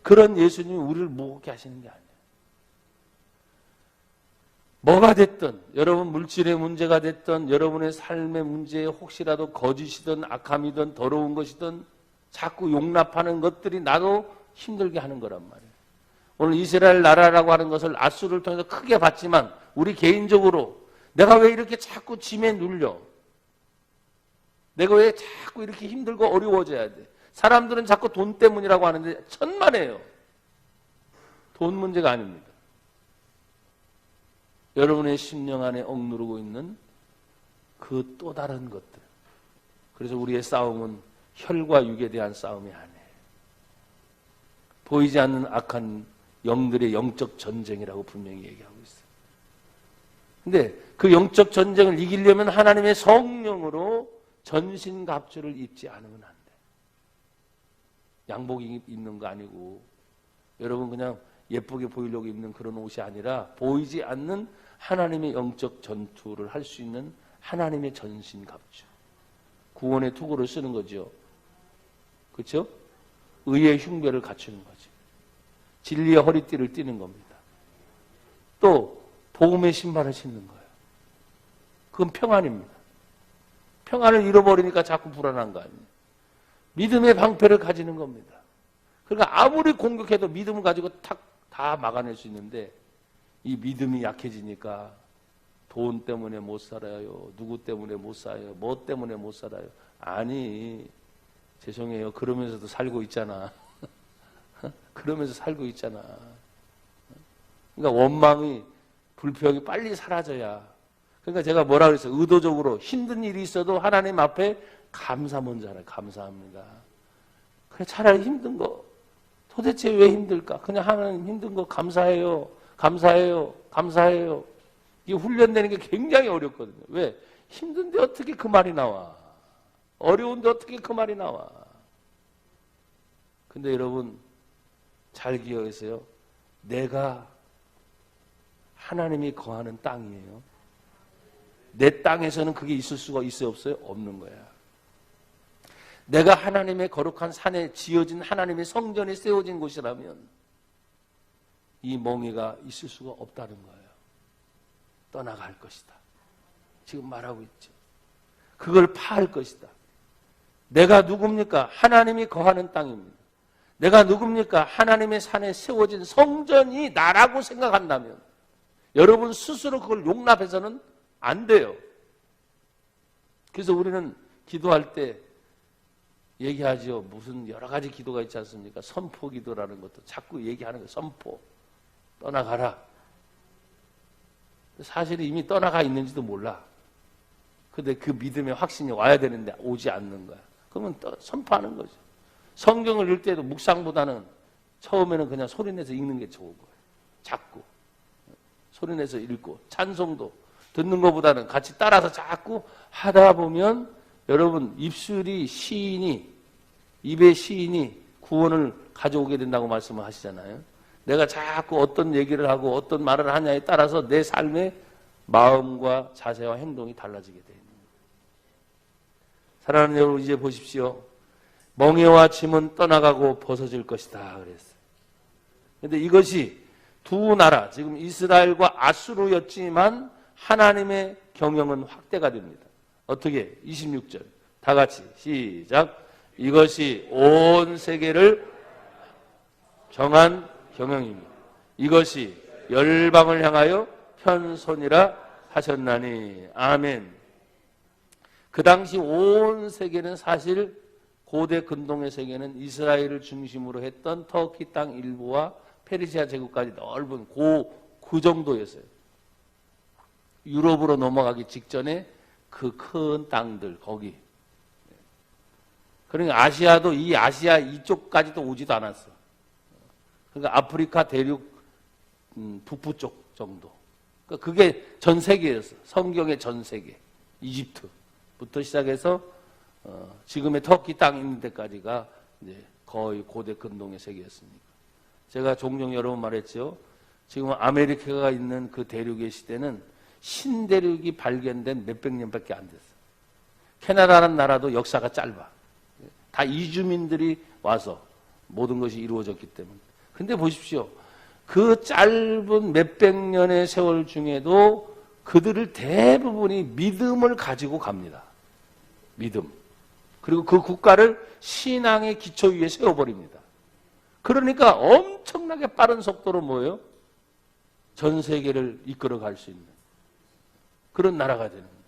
그런 예수님이 우리를 무겁게 하시는 게 아니에요. 뭐가 됐든 여러분 물질의 문제가 됐든 여러분의 삶의 문제에 혹시라도 거짓이든 악함이든 더러운 것이든 자꾸 용납하는 것들이 나도 힘들게 하는 거란 말이에요. 오늘 이스라엘 나라라고 하는 것을 아수르를 통해서 크게 봤지만 우리 개인적으로 내가 왜 이렇게 자꾸 짐에 눌려? 내가 왜 자꾸 이렇게 힘들고 어려워져야 돼? 사람들은 자꾸 돈 때문이라고 하는데 천만에요. 돈 문제가 아닙니다. 여러분의 심령 안에 억누르고 있는 그 또 다른 것들. 그래서 우리의 싸움은 혈과 육에 대한 싸움이 아니에요. 보이지 않는 악한 영들의 영적 전쟁이라고 분명히 얘기하고 있어요. 근데 그 영적 전쟁을 이기려면 하나님의 성령으로 전신갑주를 입지 않으면 안 돼. 양복 입는 거 아니고 여러분 그냥 예쁘게 보이려고 입는 그런 옷이 아니라 보이지 않는 하나님의 영적 전투를 할 수 있는 하나님의 전신갑주. 구원의 투구를 쓰는 거죠. 그렇죠? 의의 흉배를 갖추는 거죠. 진리의 허리띠를 띠는 겁니다. 또 복음의 신발을 신는 거예요. 그건 평안입니다. 평안을 잃어버리니까 자꾸 불안한 거 아니에요. 믿음의 방패를 가지는 겁니다. 그러니까 아무리 공격해도 믿음을 가지고 다 막아낼 수 있는데 이 믿음이 약해지니까 돈 때문에 못 살아요. 누구 때문에 못 살아요. 뭐 때문에 못 살아요. 아니 죄송해요. 그러면서도 살고 있잖아. 그러면서 살고 있잖아. 그러니까 원망이 불평이 빨리 사라져야. 그러니까 제가 뭐라 그랬어요. 의도적으로 힘든 일이 있어도 하나님 앞에 감사 먼저 하라. 감사합니다. 그래 차라리 힘든 거 도대체 왜 힘들까? 그냥 하나님 힘든 거 감사해요. 감사해요. 감사해요. 이게 훈련되는 게 굉장히 어렵거든요. 왜? 힘든데 어떻게 그 말이 나와? 어려운데 어떻게 그 말이 나와? 근데 여러분 잘 기억하세요. 내가 하나님이 거하는 땅이에요. 내 땅에서는 그게 있을 수가 있어요? 없어요? 없는 거야. 내가 하나님의 거룩한 산에 지어진 하나님의 성전이 세워진 곳이라면 이 멍에가 있을 수가 없다는 거예요. 떠나갈 것이다. 지금 말하고 있죠. 그걸 파할 것이다. 내가 누굽니까? 하나님이 거하는 땅입니다. 내가 누굽니까? 하나님의 산에 세워진 성전이 나라고 생각한다면 여러분 스스로 그걸 용납해서는 안 돼요. 그래서 우리는 기도할 때 얘기하죠. 무슨 여러 가지 기도가 있지 않습니까? 선포 기도라는 것도 자꾸 얘기하는 거예요. 선포. 떠나가라. 사실 이미 떠나가 있는지도 몰라. 근데 그 믿음의 확신이 와야 되는데 오지 않는 거야. 그러면 선포하는 거죠. 성경을 읽을 때도 묵상보다는 처음에는 그냥 소리내서 읽는 게 좋은 거예요. 자꾸 소리내서 읽고 찬송도 듣는 것보다는 같이 따라서 자꾸 하다 보면 여러분 입술이 시인이 입의 시인이 구원을 가져오게 된다고 말씀을 하시잖아요. 내가 자꾸 어떤 얘기를 하고 어떤 말을 하냐에 따라서 내 삶의 마음과 자세와 행동이 달라지게 돼요. 사랑하는 여러분 이제 보십시오. 멍에와 짐은 떠나가고 벗어질 것이다 그랬어요. 그런데 이것이 두 나라 지금 이스라엘과 아수르였지만 하나님의 경영은 확대가 됩니다. 어떻게? 26절 다 같이 시작. 이것이 온 세계를 정한 경영입니다. 이것이 열방을 향하여 편손이라 하셨나니. 아멘. 그 당시 온 세계는 사실 고대 근동의 세계는 이스라엘을 중심으로 했던 터키 땅 일부와 페르시아 제국까지 넓은 그 정도였어요. 유럽으로 넘어가기 직전에 그 큰 땅들 거기. 그러니까 아시아도 이 아시아 이쪽까지도 오지도 않았어. 그러니까 아프리카 대륙 북부 쪽 정도. 그러니까 그게 전 세계였어. 성경의 전 세계. 이집트부터 시작해서 지금의 터키 땅 있는 데까지가 이제 거의 고대 근동의 세계였습니다. 제가 종종 여러 번 말했죠. 지금 아메리카가 있는 그 대륙의 시대는 신대륙이 발견된 몇백 년밖에 안 됐어요. 캐나다라는 나라도 역사가 짧아. 다 이주민들이 와서 모든 것이 이루어졌기 때문에. 근데 보십시오. 그 짧은 몇백 년의 세월 중에도 그들을 대부분이 믿음을 가지고 갑니다. 믿음. 그리고 그 국가를 신앙의 기초 위에 세워버립니다. 그러니까 엄청나게 빠른 속도로 뭐예요? 전 세계를 이끌어 갈 수 있는 그런 나라가 되는 거예요.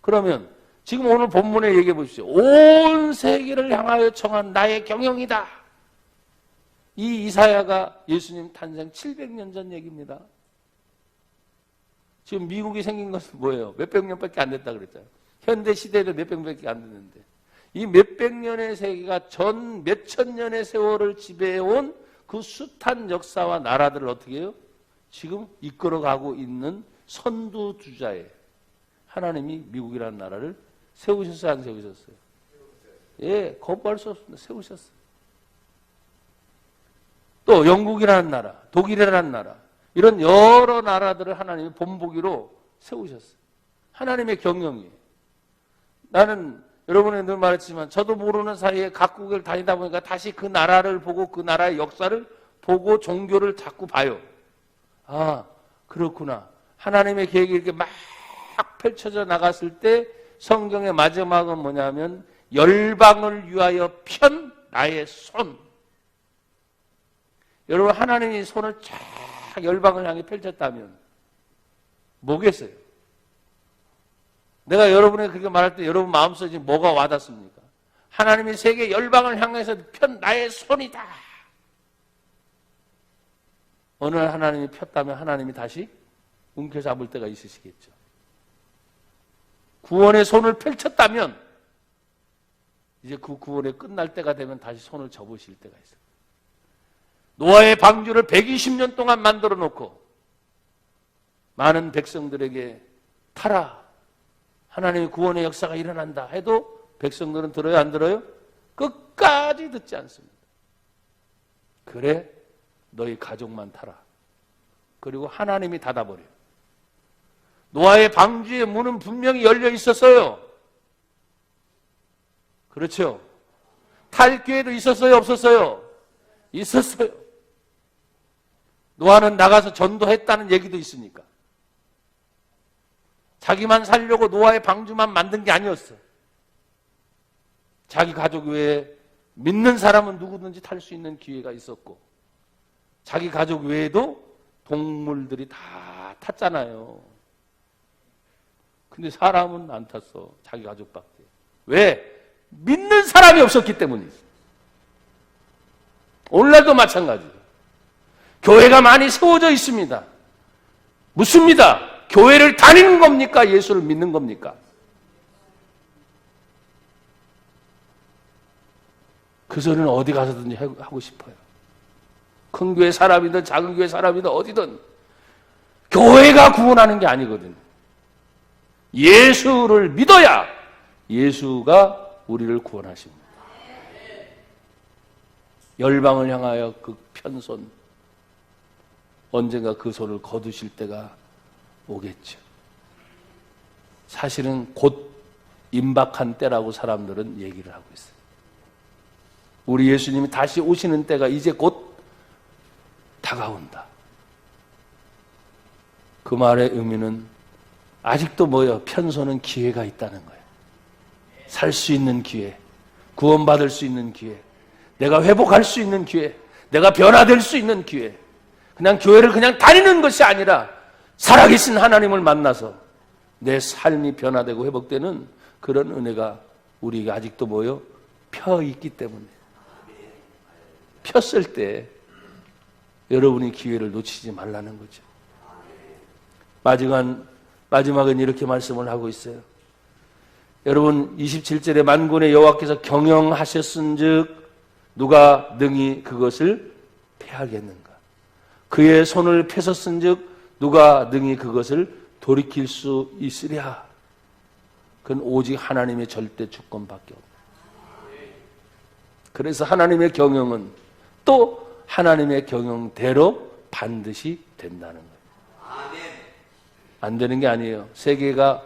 그러면 지금 오늘 본문에 얘기해 보십시오. 온 세계를 향하여 청한 나의 경영이다. 이 이사야가 예수님 탄생 700년 전 얘기입니다. 지금 미국이 생긴 것은 뭐예요? 몇백 년밖에 안 됐다 그랬잖아요. 현대 시대에도 몇백 년밖에 안 됐는데 이 몇백 년의 세계가 전 몇천 년의 세월을 지배해온 그 숱한 역사와 나라들을 어떻게 해요? 지금 이끌어가고 있는 선두주자에 하나님이 미국이라는 나라를 세우셨어요? 안 세우셨어요? 예, 거부할 수 없습니다. 세우셨어요. 또 영국이라는 나라, 독일이라는 나라, 이런 여러 나라들을 하나님이 본보기로 세우셨어요. 하나님의 경영이. 나는 여러분이 늘 말했지만 저도 모르는 사이에 각국을 다니다 보니까 다시 그 나라를 보고 그 나라의 역사를 보고 종교를 자꾸 봐요. 아, 그렇구나. 하나님의 계획이 이렇게 막 펼쳐져 나갔을 때 성경의 마지막은 뭐냐면 열방을 위하여 편 나의 손. 여러분 하나님이 손을 쫙 열방을 향해 펼쳤다면 뭐겠어요? 내가 여러분에게 그렇게 말할 때 여러분 마음속에 지금 뭐가 와닿습니까? 하나님이 세계 열방을 향해서 편 나의 손이다. 어느 날 하나님이 폈다면 하나님이 다시 움켜잡을 때가 있으시겠죠. 구원의 손을 펼쳤다면 이제 그 구원이 끝날 때가 되면 다시 손을 접으실 때가 있어요. 노아의 방주를 120년 동안 만들어 놓고 많은 백성들에게 타라. 하나님의 구원의 역사가 일어난다 해도 백성들은 들어요? 안 들어요? 끝까지 듣지 않습니다. 그래, 너희 가족만 타라. 그리고 하나님이 닫아버려요. 노아의 방주의 문은 분명히 열려 있었어요. 그렇죠? 탈 기회도 있었어요? 없었어요? 있었어요. 노아는 나가서 전도했다는 얘기도 있으니까. 자기만 살려고 노아의 방주만 만든 게 아니었어. 자기 가족 외에 믿는 사람은 누구든지 탈 수 있는 기회가 있었고 자기 가족 외에도 동물들이 다 탔잖아요. 근데 사람은 안 탔어. 자기 가족밖에. 왜? 믿는 사람이 없었기 때문이지. 오늘날도 마찬가지예요. 교회가 많이 세워져 있습니다. 묻습니다. 교회를 다니는 겁니까? 예수를 믿는 겁니까? 그 소리는 어디 가서든지 하고 싶어요. 큰 교회 사람이든 작은 교회 사람이든 어디든 교회가 구원하는 게 아니거든요. 예수를 믿어야 예수가 우리를 구원하십니다. 열방을 향하여 그 편손, 언젠가 그 손을 거두실 때가 오겠죠. 사실은 곧 임박한 때라고 사람들은 얘기를 하고 있어요. 우리 예수님이 다시 오시는 때가 이제 곧 다가온다. 그 말의 의미는 아직도 뭐예요? 편손은 기회가 있다는 거예요. 살 수 있는 기회, 구원받을 수 있는 기회, 내가 회복할 수 있는 기회, 내가 변화될 수 있는 기회. 그냥 교회를 그냥 다니는 것이 아니라 살아계신 하나님을 만나서 내 삶이 변화되고 회복되는 그런 은혜가 우리가 아직도 뭐예요? 펴 있기 때문에. 폈을 때 여러분이 기회를 놓치지 말라는 거죠. 마지막은 이렇게 말씀을 하고 있어요. 여러분 27절에 만군의 여호와께서 경영하셨은즉 누가 능히 그것을 패하겠는가? 그의 손을 펴셨은즉 누가 능히 그것을 돌이킬 수 있으랴? 그건 오직 하나님의 절대 주권밖에 없다. 그래서 하나님의 경영은 또 하나님의 경영대로 반드시 된다는 거예요. 안 되는 게 아니에요. 세계가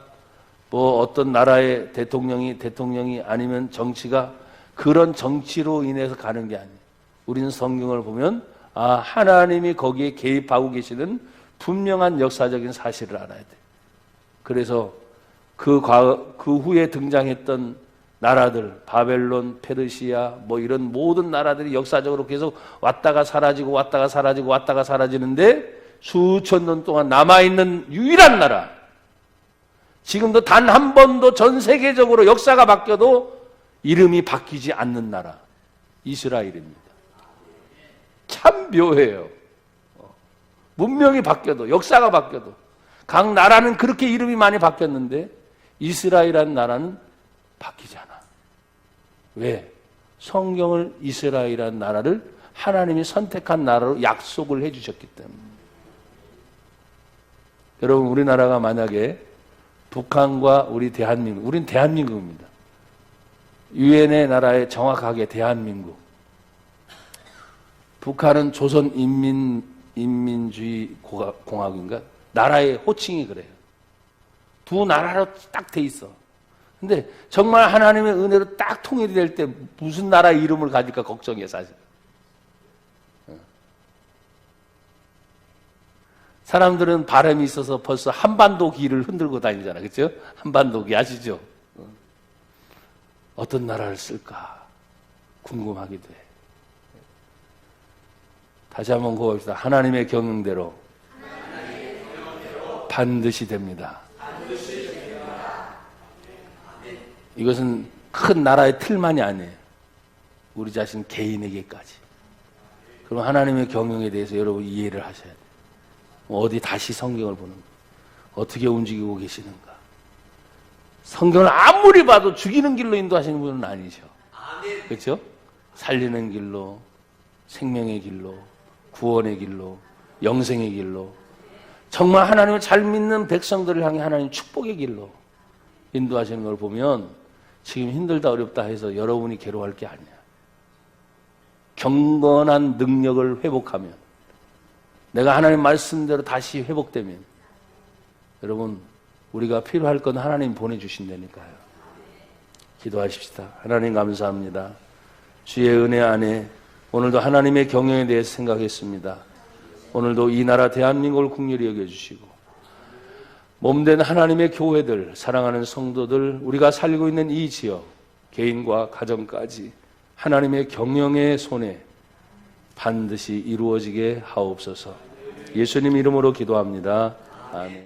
뭐 어떤 나라의 대통령이 아니면 정치가 그런 정치로 인해서 가는 게 아니에요. 우리는 성경을 보면 하나님이 거기에 개입하고 계시는 분명한 역사적인 사실을 알아야 돼요. 그래서 그 후에 등장했던 나라들, 바벨론, 페르시아, 뭐 이런 모든 나라들이 역사적으로 계속 왔다가 사라지고 왔다가 사라지고 왔다가 사라지는데 수천 년 동안 남아있는 유일한 나라, 지금도 단 한 번도 전 세계적으로 역사가 바뀌어도 이름이 바뀌지 않는 나라, 이스라엘입니다. 참 묘해요. 문명이 바뀌어도, 역사가 바뀌어도, 각 나라는 그렇게 이름이 많이 바뀌었는데 이스라엘이라는 나라는 바뀌지 않아. 왜? 성경을 이스라엘이라는 나라를 하나님이 선택한 나라로 약속을 해주셨기 때문에. 여러분, 우리나라가 만약에 북한과 우리 대한민국, 우린 대한민국입니다. 유엔의 나라에 정확하게 대한민국. 북한은 조선인민주의 공화국인가? 나라의 호칭이 그래요. 두 나라로 딱 돼 있어. 근데 정말 하나님의 은혜로 딱 통일이 될 때 무슨 나라 이름을 가질까 걱정이에요, 사실. 사람들은 바람이 있어서 벌써 한반도기를 흔들고 다니잖아, 그렇죠? 한반도기 아시죠? 어떤 나라를 쓸까 궁금하기도 해. 다시 한번 고백합시다. 하나님의 경영대로 반드시 됩니다. 이것은 큰 나라의 틀만이 아니에요. 우리 자신 개인에게까지. 그럼 하나님의 경영에 대해서 여러분 이해를 하셔야 돼요. 어디 다시 성경을 보는 거예요. 어떻게 움직이고 계시는가. 성경을 아무리 봐도 죽이는 길로 인도하시는 분은 아니죠. 그렇죠? 살리는 길로, 생명의 길로, 구원의 길로, 영생의 길로, 정말 하나님을 잘 믿는 백성들을 향해 하나님 축복의 길로 인도하시는 걸 보면 지금 힘들다 어렵다 해서 여러분이 괴로워할 게 아니야. 경건한 능력을 회복하면, 내가 하나님 말씀대로 다시 회복되면, 여러분 우리가 필요할 건 하나님 보내주신다니까요. 기도하십시다. 하나님 감사합니다. 주의 은혜 안에 오늘도 하나님의 경영에 대해서 생각했습니다. 오늘도 이 나라 대한민국을 긍휼히 여겨주시고, 몸된 하나님의 교회들, 사랑하는 성도들, 우리가 살고 있는 이 지역, 개인과 가정까지 하나님의 경영의 손에 반드시 이루어지게 하옵소서. 예수님 이름으로 기도합니다. 아멘.